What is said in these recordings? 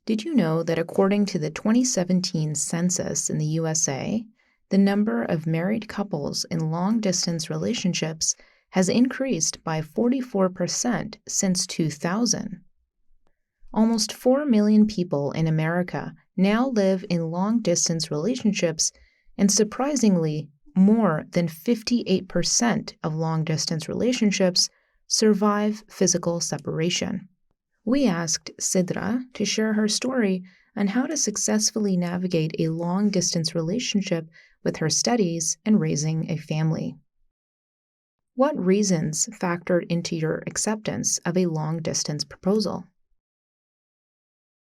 Did you know that according to the 2017 census in the USA, the number of married couples in long-distance relationships has increased by 44% since 2000? Almost 4 million people in America now live in long-distance relationships, and surprisingly, more than 58% of long-distance relationships survive physical separation. We asked Sidrah to share her story on how to successfully navigate a long-distance relationship with her studies and raising a family. What reasons factored into your acceptance of a long-distance proposal?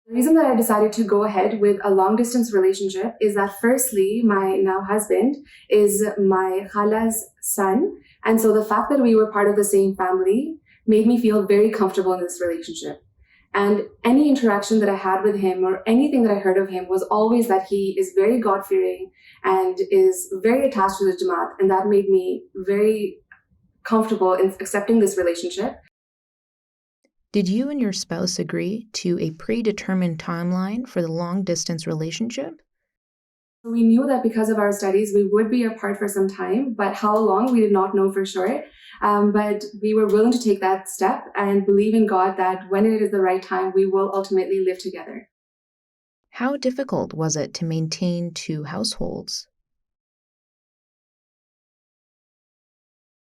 The reason that I decided to go ahead with a long-distance relationship is that firstly, my now husband is my khala's son. And so the fact that we were part of the same family made me feel very comfortable in this relationship. And any interaction that I had with him or anything that I heard of him was always that he is very God-fearing and is very attached to the Jamaat. And that made me very comfortable in accepting this relationship. Did you and your spouse agree to a predetermined timeline for the long-distance relationship? We knew that because of our studies, we would be apart for some time, but how long, we did not know for sure. But we were willing to take that step and believe in God that when it is the right time, we will ultimately live together. How difficult was it to maintain two households?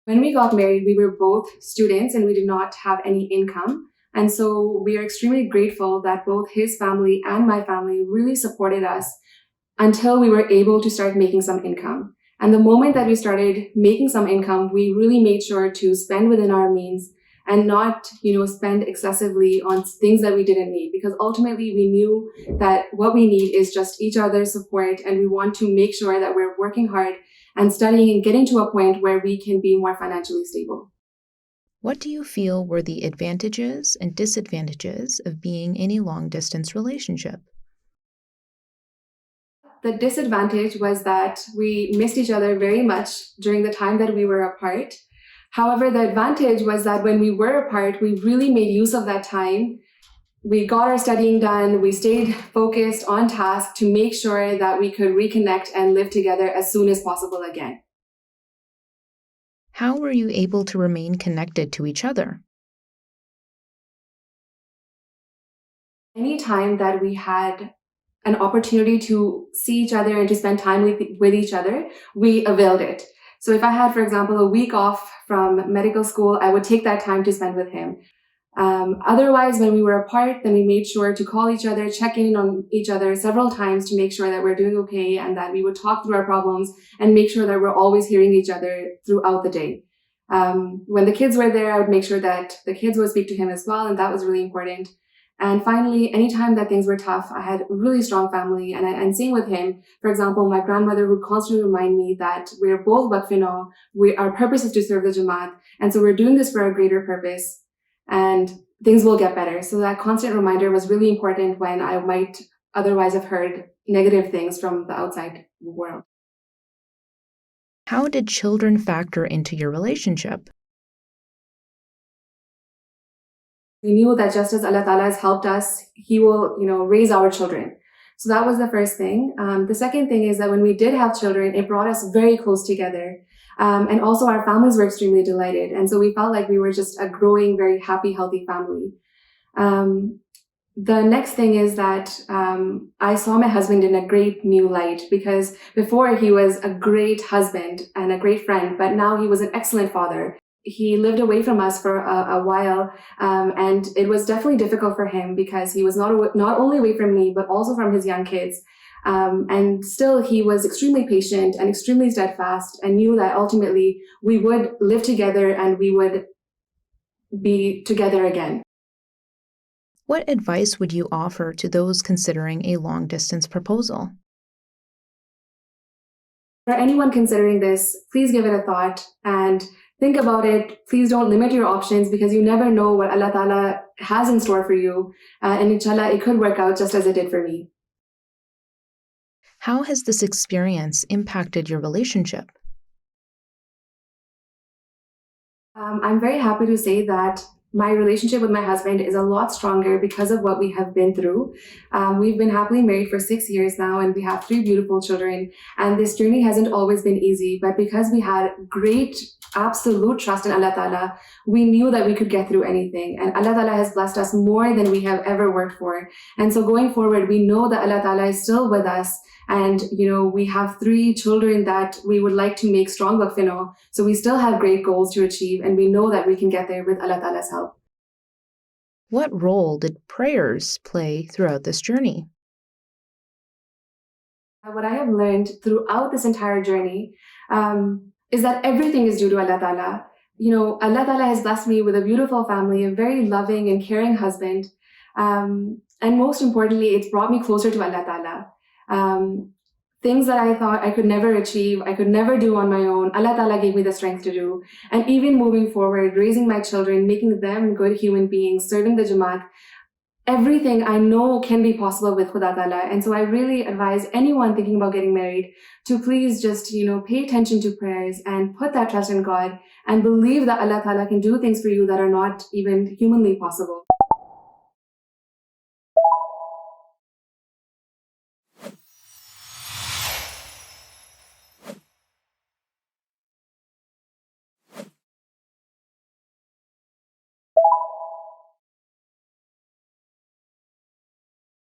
When we got married, we were both students and we did not have any income. And so we are extremely grateful that both his family and my family really supported us until we were able to start making some income. And the moment that we started making some income, we really made sure to spend within our means and not, spend excessively on things that we didn't need, because ultimately we knew that what we need is just each other's support, and we want to make sure that we're working hard and studying and getting to a point where we can be more financially stable. What do you feel were the advantages and disadvantages of being in a long-distance relationship? The disadvantage was that we missed each other very much during the time that we were apart. However, the advantage was that when we were apart, we really made use of that time. We got our studying done. We stayed focused on task to make sure that we could reconnect and live together as soon as possible again. How were you able to remain connected to each other? Any time that we had an opportunity to see each other and to spend time with each other, we availed it. So if I had, for example, a week off from medical school, I would take that time to spend with him. Otherwise, when we were apart, then we made sure to call each other, check in on each other several times to make sure that we're doing okay and that we would talk through our problems and make sure that we're always hearing each other throughout the day. When the kids were there, I would make sure that the kids would speak to him as well, and that was really important. And finally, anytime that things were tough, I had a really strong family, and same with him. For example, my grandmother would constantly remind me that we're both Waqfino, our purpose is to serve the Jamaat, and so we're doing this for a greater purpose, and things will get better. So that constant reminder was really important when I might otherwise have heard negative things from the outside world. How did children factor into your relationship? We knew that just as Allah Ta'ala has helped us, He will, raise our children. So that was the first thing. The second thing is that when we did have children, it brought us very close together. And also our families were extremely delighted. And so we felt like we were just a growing, very happy, healthy family. The next thing is that I saw my husband in a great new light, because before he was a great husband and a great friend, but now he was an excellent father. He lived away from us for a while, and it was definitely difficult for him because he was not only away from me, but also from his young kids. And still, he was extremely patient and extremely steadfast and knew that ultimately we would live together and we would be together again. What advice would you offer to those considering a long-distance proposal? For anyone considering this, please give it a thought and think about it. Please don't limit your options, because you never know what Allah Ta'ala has in store for you. And inshallah, it could work out just as it did for me. How has this experience impacted your relationship? I'm very happy to say that my relationship with my husband is a lot stronger because of what we have been through. We've been happily married for 6 years now, and we have 3 beautiful children. And this journey hasn't always been easy, but because we had great, absolute trust in Allah Ta'ala, we knew that we could get through anything. And Allah Ta'ala has blessed us more than we have ever worked for. And so going forward, we know that Allah Ta'ala is still with us. And, we have 3 children that we would like to make strong waqf. So we still have great goals to achieve, and we know that we can get there with Allah Ta'ala's help. What role did prayers play throughout this journey? What I have learned throughout this entire journey is that everything is due to Allah Ta'ala. Allah Ta'ala has blessed me with a beautiful family, a very loving and caring husband. And most importantly, it's brought me closer to Allah Ta'ala. Things that I thought I could never achieve, I could never do on my own, Allah Ta'ala gave me the strength to do. And even moving forward, raising my children, making them good human beings, serving the Jamaat, everything I know can be possible with Khuda Ta'ala. And so I really advise anyone thinking about getting married to please just, pay attention to prayers and put that trust in God and believe that Allah Ta'ala can do things for you that are not even humanly possible.